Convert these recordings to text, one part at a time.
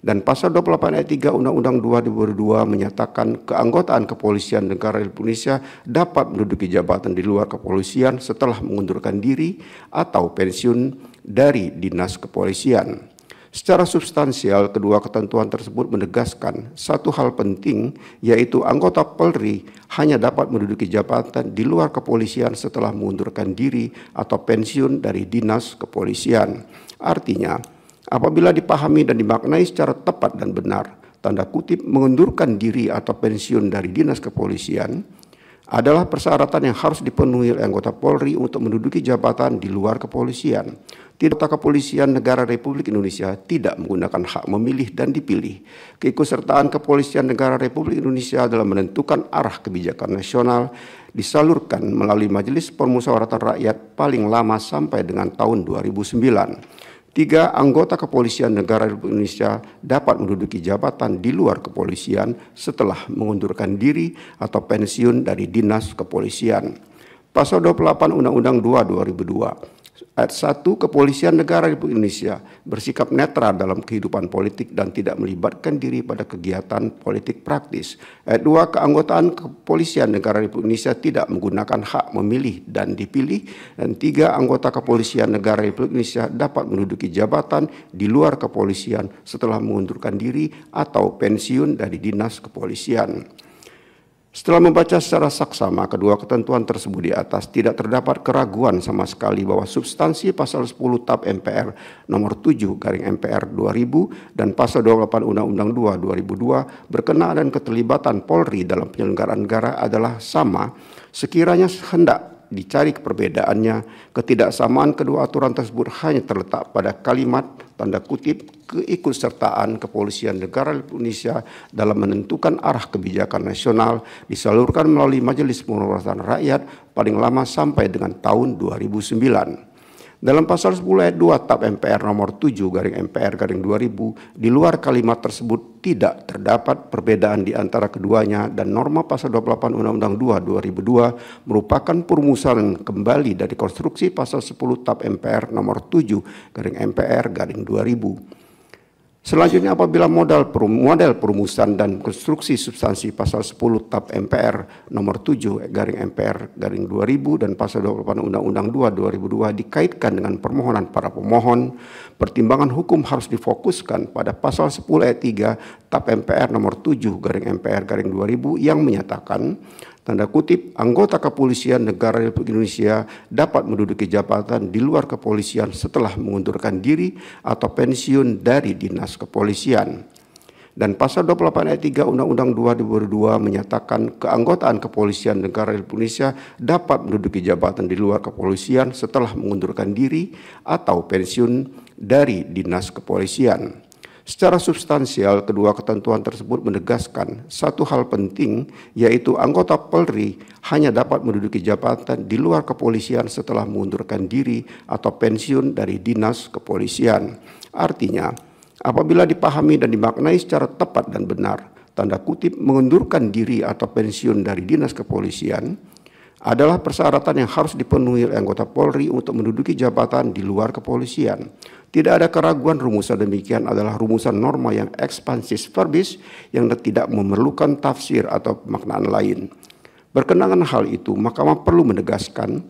Dan pasal 28 ayat 3 Undang-Undang 2002 menyatakan keanggotaan kepolisian negara Indonesia dapat menduduki jabatan di luar kepolisian setelah mengundurkan diri atau pensiun dari dinas kepolisian. Secara substansial, kedua ketentuan tersebut menegaskan satu hal penting, yaitu anggota Polri hanya dapat menduduki jabatan di luar kepolisian setelah mengundurkan diri atau pensiun dari dinas kepolisian. Artinya, apabila dipahami dan dimaknai secara tepat dan benar, tanda kutip mengundurkan diri atau pensiun dari dinas kepolisian adalah persyaratan yang harus dipenuhi oleh anggota Polri untuk menduduki jabatan di luar kepolisian. Tidak, kepolisian negara Republik Indonesia tidak menggunakan hak memilih dan dipilih. Keikutsertaan kepolisian negara Republik Indonesia dalam menentukan arah kebijakan nasional disalurkan melalui Majelis Permusyawaratan Rakyat paling lama sampai dengan tahun 2009. 3. Anggota kepolisian negara Republik Indonesia dapat menduduki jabatan di luar kepolisian setelah mengundurkan diri atau pensiun dari dinas kepolisian. Pasal 28 Undang-Undang 2 2002. Ayat 1, kepolisian negara Republik Indonesia bersikap netral dalam kehidupan politik dan tidak melibatkan diri pada kegiatan politik praktis. Ayat 2, keanggotaan kepolisian negara Republik Indonesia tidak menggunakan hak memilih dan dipilih. Dan 3, anggota kepolisian negara Republik Indonesia dapat menduduki jabatan di luar kepolisian setelah mengundurkan diri atau pensiun dari dinas kepolisian. Setelah membaca secara saksama kedua ketentuan tersebut di atas, tidak terdapat keraguan sama sekali bahwa substansi pasal 10 TAP MPR nomor 7/MPR 2000 dan pasal 28 Undang-Undang 2 2002 berkenaan dan keterlibatan Polri dalam penyelenggaraan negara adalah sama. Sekiranya hendak dicari perbedaannya, ketidaksamaan kedua aturan tersebut hanya terletak pada kalimat tanda kutip keikutsertaan kepolisian negara Republik Indonesia dalam menentukan arah kebijakan nasional disalurkan melalui Majelis Permusyawaratan Rakyat paling lama sampai dengan tahun 2009. Dalam pasal 10 ayat 2 TAP MPR nomor 7/MPR/2000, di luar kalimat tersebut tidak terdapat perbedaan di antara keduanya dan norma pasal 28 Undang-Undang 2 2002 merupakan perumusan kembali dari konstruksi pasal 10 TAP MPR nomor 7/MPR/2000. Selanjutnya, apabila model perumusan dan konstruksi substansi pasal 10 TAP MPR nomor 7/MPR/2000 dan pasal 28 Undang-Undang 2 2002 dikaitkan dengan permohonan para pemohon, pertimbangan hukum harus difokuskan pada pasal 10 ayat 3 TAP MPR nomor 7/MPR/2000 yang menyatakan tanda kutip anggota kepolisian negara Republik Indonesia dapat menduduki jabatan di luar kepolisian setelah mengundurkan diri atau pensiun dari dinas kepolisian. Dan pasal 28 ayat 3 Undang-Undang 2 2002 menyatakan keanggotaan kepolisian negara Republik Indonesia dapat menduduki jabatan di luar kepolisian setelah mengundurkan diri atau pensiun dari dinas kepolisian. Secara substansial, kedua ketentuan tersebut menegaskan satu hal penting, yaitu anggota Polri hanya dapat menduduki jabatan di luar kepolisian setelah mengundurkan diri atau pensiun dari dinas kepolisian. Artinya, apabila dipahami dan dimaknai secara tepat dan benar, tanda kutip mengundurkan diri atau pensiun dari dinas kepolisian adalah persyaratan yang harus dipenuhi oleh anggota Polri untuk menduduki jabatan di luar kepolisian. Tidak ada keraguan rumusan demikian adalah rumusan norma yang expansis verbis yang tidak memerlukan tafsir atau pemaknaan lain. Berkenaan hal itu, Mahkamah perlu menegaskan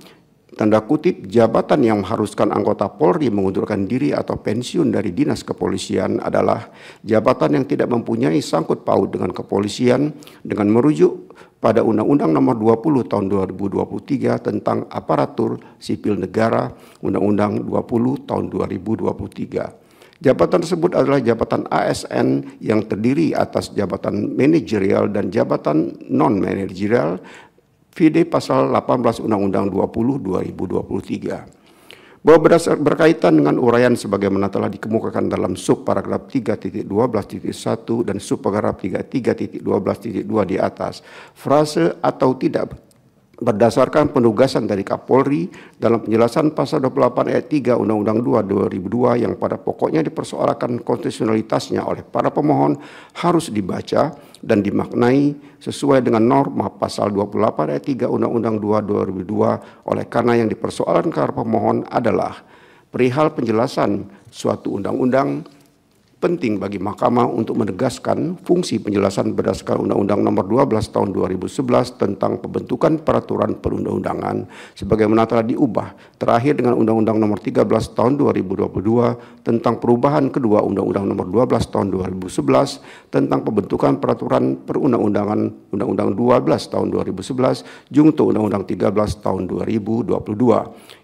tanda kutip jabatan yang mengharuskan anggota Polri mengundurkan diri atau pensiun dari dinas kepolisian adalah jabatan yang tidak mempunyai sangkut paut dengan kepolisian dengan merujuk pada Undang-Undang Nomor 20 Tahun 2023 tentang Aparatur Sipil Negara, Undang-Undang 20 Tahun 2023. Jabatan tersebut adalah jabatan ASN yang terdiri atas jabatan manajerial dan jabatan non-manajerial vide pasal 18 Undang-Undang 20 2023. Bahwa berkaitan dengan uraian sebagaimana telah dikemukakan dalam subparagraf 3.12.1 dan subparagraf 3.12.2 di atas, frase atau tidak berdasarkan penugasan dari Kapolri dalam penjelasan pasal 28 ayat 3 Undang-Undang 2 2002 yang pada pokoknya dipersoalkan konstitusionalitasnya oleh para pemohon harus dibaca dan dimaknai sesuai dengan norma pasal 28 ayat 3 Undang-Undang 2 2002 oleh karena yang dipersoalkan para pemohon adalah perihal penjelasan suatu undang-undang penting bagi Mahkamah untuk menegaskan fungsi penjelasan berdasarkan Undang-Undang Nomor 12 Tahun 2011 tentang pembentukan peraturan perundang-undangan sebagaimana telah diubah terakhir dengan Undang-Undang Nomor 13 Tahun 2022 tentang perubahan kedua Undang-Undang Nomor 12 Tahun 2011 tentang pembentukan peraturan perundang-undangan Undang-Undang 12 Tahun 2011 junto Undang-Undang 13 Tahun 2022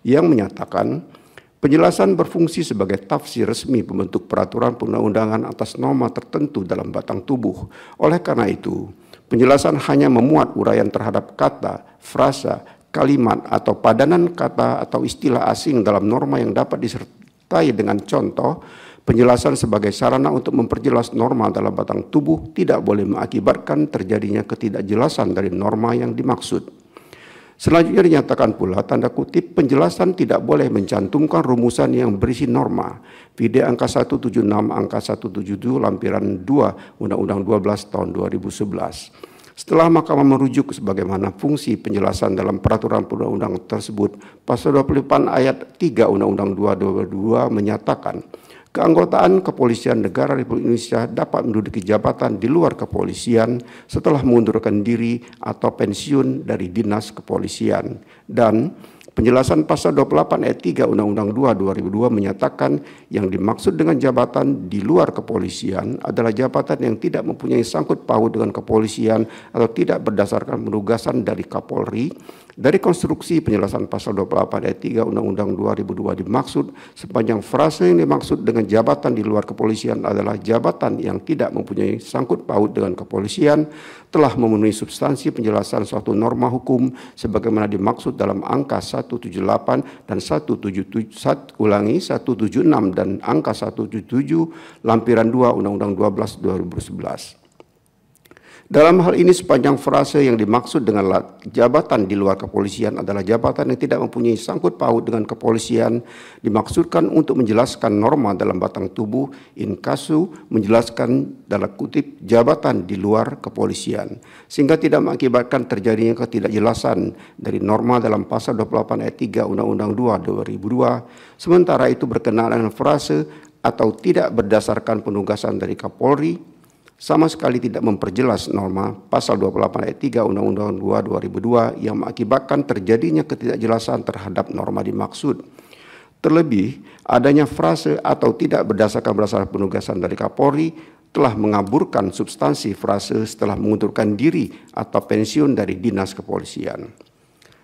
yang menyatakan penjelasan berfungsi sebagai tafsir resmi pembentuk peraturan perundang-undangan atas norma tertentu dalam batang tubuh. Oleh karena itu, penjelasan hanya memuat uraian terhadap kata, frasa, kalimat, atau padanan kata atau istilah asing dalam norma yang dapat disertai dengan contoh. Penjelasan sebagai sarana untuk memperjelas norma dalam batang tubuh tidak boleh mengakibatkan terjadinya ketidakjelasan dari norma yang dimaksud. Selanjutnya dinyatakan pula, tanda kutip, penjelasan tidak boleh mencantumkan rumusan yang berisi norma. Vide angka 176 angka 177 lampiran 2 Undang-Undang 12 tahun 2011. Setelah Mahkamah merujuk sebagaimana fungsi penjelasan dalam peraturan perundang-undangan tersebut, pasal 28 ayat 3 Undang-Undang 222 menyatakan, keanggotaan Kepolisian Negara Republik Indonesia dapat menduduki jabatan di luar kepolisian setelah mengundurkan diri atau pensiun dari dinas kepolisian. Dan penjelasan pasal 28 ayat 3 Undang-Undang 2 2002 menyatakan yang dimaksud dengan jabatan di luar kepolisian adalah jabatan yang tidak mempunyai sangkut paut dengan kepolisian atau tidak berdasarkan penugasan dari Kapolri. Dari konstruksi penjelasan pasal 28 ayat 3 Undang-Undang 2002 dimaksud sepanjang frase yang dimaksud dengan jabatan di luar kepolisian adalah jabatan yang tidak mempunyai sangkut paut dengan kepolisian telah memenuhi substansi penjelasan suatu norma hukum sebagaimana dimaksud dalam angka 178 dan 176 dan angka 177 lampiran 2 Undang-Undang 12 2011. Dalam hal ini sepanjang frase yang dimaksud dengan jabatan di luar kepolisian adalah jabatan yang tidak mempunyai sangkut paut dengan kepolisian dimaksudkan untuk menjelaskan norma dalam batang tubuh in casu menjelaskan dalam kutip jabatan di luar kepolisian sehingga tidak mengakibatkan terjadinya ketidakjelasan dari norma dalam pasal 28 ayat 3 Undang-Undang 2 2002. Sementara itu berkenaan dengan frase atau tidak berdasarkan penugasan dari Kapolri sama sekali tidak memperjelas norma pasal 28 ayat 3 Undang-Undang 2 2002 yang mengakibatkan terjadinya ketidakjelasan terhadap norma dimaksud. Terlebih, adanya frase atau tidak berdasarkan penugasan dari Kapolri telah mengaburkan substansi frase setelah mengundurkan diri atau pensiun dari dinas kepolisian.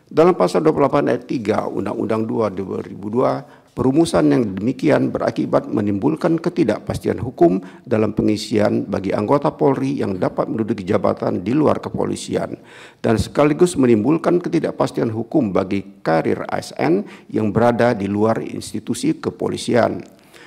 Dalam pasal 28 ayat 3 Undang-Undang 2 2002, perumusan yang demikian berakibat menimbulkan ketidakpastian hukum dalam pengisian bagi anggota Polri yang dapat menduduki jabatan di luar kepolisian dan sekaligus menimbulkan ketidakpastian hukum bagi karir ASN yang berada di luar institusi kepolisian.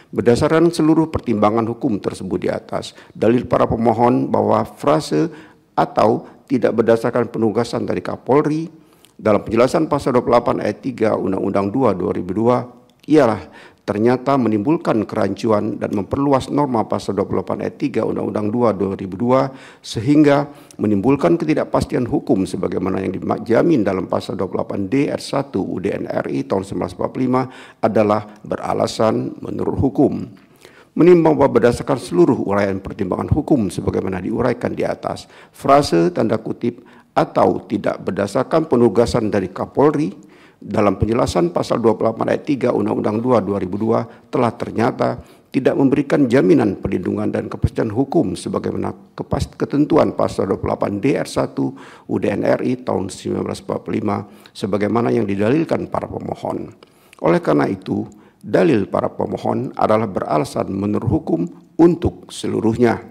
Berdasarkan seluruh pertimbangan hukum tersebut di atas, dalil para pemohon bahwa frase atau tidak berdasarkan penugasan dari Kapolri dalam penjelasan pasal 28 ayat 3 Undang-Undang 2 2002 ialah ternyata menimbulkan kerancuan dan memperluas norma pasal 28 ayat 3 Undang-Undang 2 2002 sehingga menimbulkan ketidakpastian hukum sebagaimana yang dijamin dalam pasal 28D ayat 1 UDN RI tahun 1945 adalah beralasan menurut hukum. Menimbang bahwa berdasarkan seluruh uraian pertimbangan hukum sebagaimana diuraikan di atas, frase tanda kutip atau tidak berdasarkan penugasan dari Kapolri dalam penjelasan pasal 28 ayat 3 Undang-Undang 2 2002 telah ternyata tidak memberikan jaminan perlindungan dan kepastian hukum sebagaimana ketentuan pasal 28D ayat 1 UDN RI tahun 1945 sebagaimana yang didalilkan para pemohon. Oleh karena itu, dalil para pemohon adalah beralasan menurut hukum untuk seluruhnya.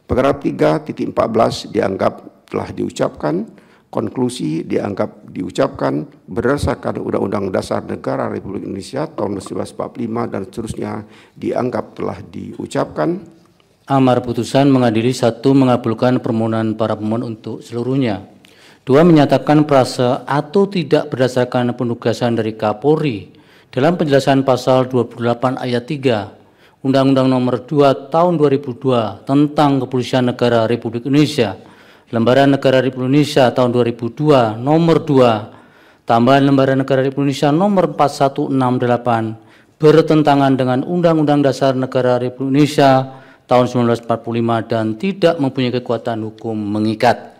Paragraf 3.14 dianggap telah diucapkan. Konklusi dianggap diucapkan berdasarkan Undang-Undang Dasar Negara Republik Indonesia tahun 1945 dan seterusnya dianggap telah diucapkan. Amar putusan mengadili 1. Mengabulkan permohonan para pemohon untuk seluruhnya. 2. Menyatakan frase atau tidak berdasarkan penugasan dari Kapolri dalam penjelasan pasal 28 ayat 3 Undang-Undang Nomor 2 Tahun 2002 tentang Kepolisian Negara Republik Indonesia, Lembaran Negara Republik Indonesia tahun 2002 nomor 2 tambahan Lembaran Negara Republik Indonesia nomor 4168 bertentangan dengan Undang-Undang Dasar Negara Republik Indonesia tahun 1945 dan tidak mempunyai kekuatan hukum mengikat.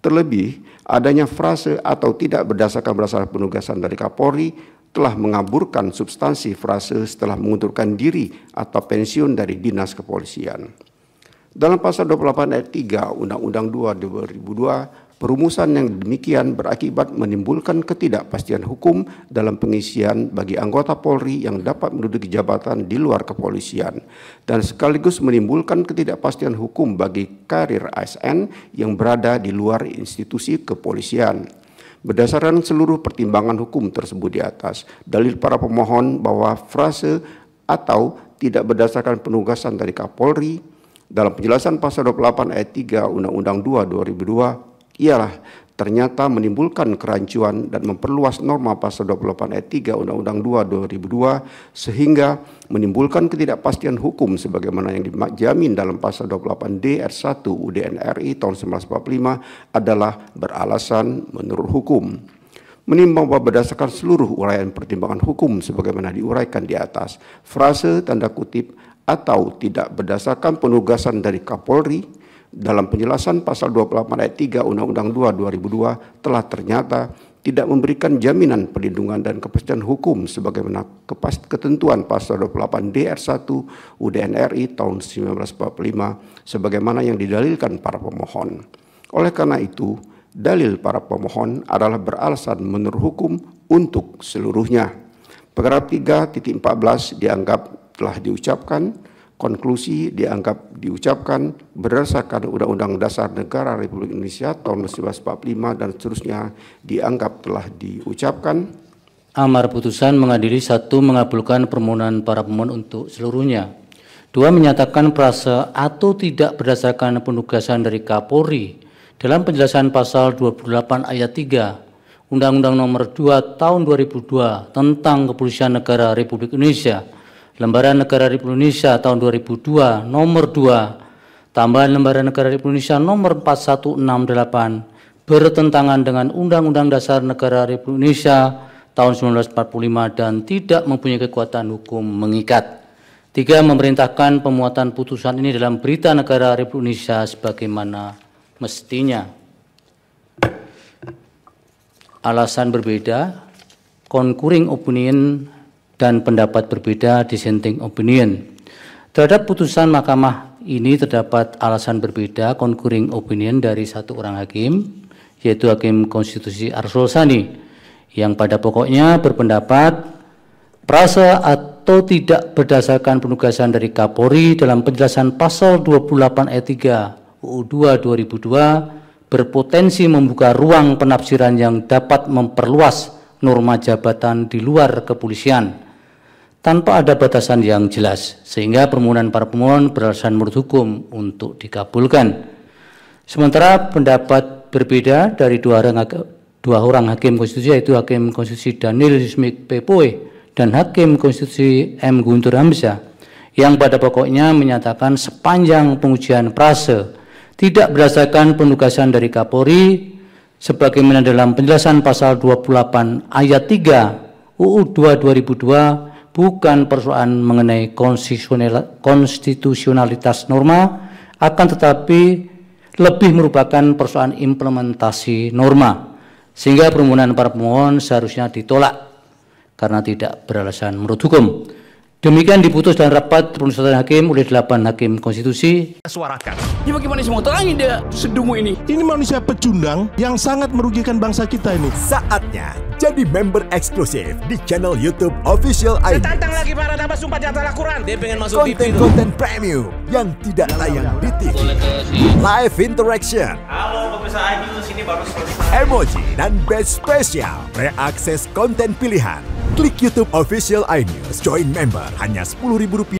Terlebih, adanya frase atau tidak berdasarkan penugasan dari Kapolri telah mengaburkan substansi frase setelah mengundurkan diri atau pensiun dari dinas kepolisian. Dalam pasal 28 ayat 3 Undang-Undang 2 2002, perumusan yang demikian berakibat menimbulkan ketidakpastian hukum dalam pengisian bagi anggota Polri yang dapat menduduki jabatan di luar kepolisian dan sekaligus menimbulkan ketidakpastian hukum bagi karir ASN yang berada di luar institusi kepolisian. Berdasarkan seluruh pertimbangan hukum tersebut di atas, dalil para pemohon bahwa frase atau tidak berdasarkan penugasan dari Kapolri dalam penjelasan pasal 28 ayat 3 Undang-Undang 2 2002 ialah ternyata menimbulkan kerancuan dan memperluas norma pasal 28 ayat 3 Undang-Undang 2 2002 sehingga menimbulkan ketidakpastian hukum sebagaimana yang dijamin dalam pasal 28D ayat 1 UDN RI tahun 1945 adalah beralasan menurut hukum. Menimbang bahwa berdasarkan seluruh uraian pertimbangan hukum sebagaimana diuraikan di atas, frase tanda kutip atau tidak berdasarkan penugasan dari Kapolri dalam penjelasan pasal 28 ayat 3 Undang-Undang 2 2002 telah ternyata tidak memberikan jaminan perlindungan dan kepastian hukum sebagaimana ketentuan pasal 28D ayat 1 UDN RI tahun 1945 sebagaimana yang didalilkan para pemohon. Oleh karena itu, dalil para pemohon adalah beralasan menurut hukum untuk seluruhnya. Paragraf 3.14 dianggap telah diucapkan. Konklusi dianggap diucapkan berdasarkan Undang-Undang Dasar Negara Republik Indonesia tahun 1945 dan seterusnya dianggap telah diucapkan. Amar putusan mengadili 1. Mengabulkan permohonan para pemohon untuk seluruhnya. 2. Menyatakan frase atau tidak berdasarkan penugasan dari Kapolri dalam penjelasan pasal 28 ayat 3 Undang-Undang Nomor 2 Tahun 2002 tentang Kepolisian Negara Republik Indonesia, Lembaran Negara Republik Indonesia tahun 2002 nomor 2 tambahan Lembaran Negara Republik Indonesia nomor 4168 bertentangan dengan Undang-Undang Dasar Negara Republik Indonesia tahun 1945 dan tidak mempunyai kekuatan hukum mengikat. 3. Memerintahkan pemuatan putusan ini dalam Berita Negara Republik Indonesia sebagaimana mestinya. Alasan berbeda, concurring opinion dan pendapat berbeda, dissenting opinion. Terhadap putusan mahkamah ini terdapat alasan berbeda, concurring opinion dari 1 orang hakim, yaitu Hakim Konstitusi Arsul Sani, yang pada pokoknya berpendapat frase atau tidak berdasarkan penugasan dari Kapolri dalam penjelasan pasal 28 ayat 3 UU 2 2002 berpotensi membuka ruang penafsiran yang dapat memperluas norma jabatan di luar kepolisian tanpa ada batasan yang jelas, sehingga permohonan para pemohon beralasan menurut hukum untuk dikabulkan. Sementara pendapat berbeda dari dua orang hakim konstitusi, yaitu Hakim Konstitusi Daniel Yusmik Pepoe dan Hakim Konstitusi M. Guntur Hamzah, yang pada pokoknya menyatakan sepanjang pengujian frase tidak berdasarkan penugasan dari Kapolri sebagaimana dalam penjelasan pasal 28 ayat 3 UU 2 2002 bukan persoalan mengenai konstitusionalitas norma, akan tetapi lebih merupakan persoalan implementasi norma, sehingga permohonan para pemohon seharusnya ditolak karena tidak beralasan menurut hukum. Demikian diputus dalam rapat permusyawaratan hakim oleh 8 hakim konstitusi. Suarakan. Ya bagaimana sih mau terangin dia sedungu ini? Ini manusia pecundang yang sangat merugikan bangsa kita ini. Saatnya jadi member eksklusif di channel YouTube Official ID. Tantang lagi para tambah sumpah di atas Al-Quran. Dia pengen masuk TV. Konten-konten premium yang tidak tayang di TV. Live interaction. Halo pemirsa iNews, ini baru selesai. Emoji dan badge spesial. Reakses konten pilihan. Klik YouTube Official iNews, join member hanya Rp10.000.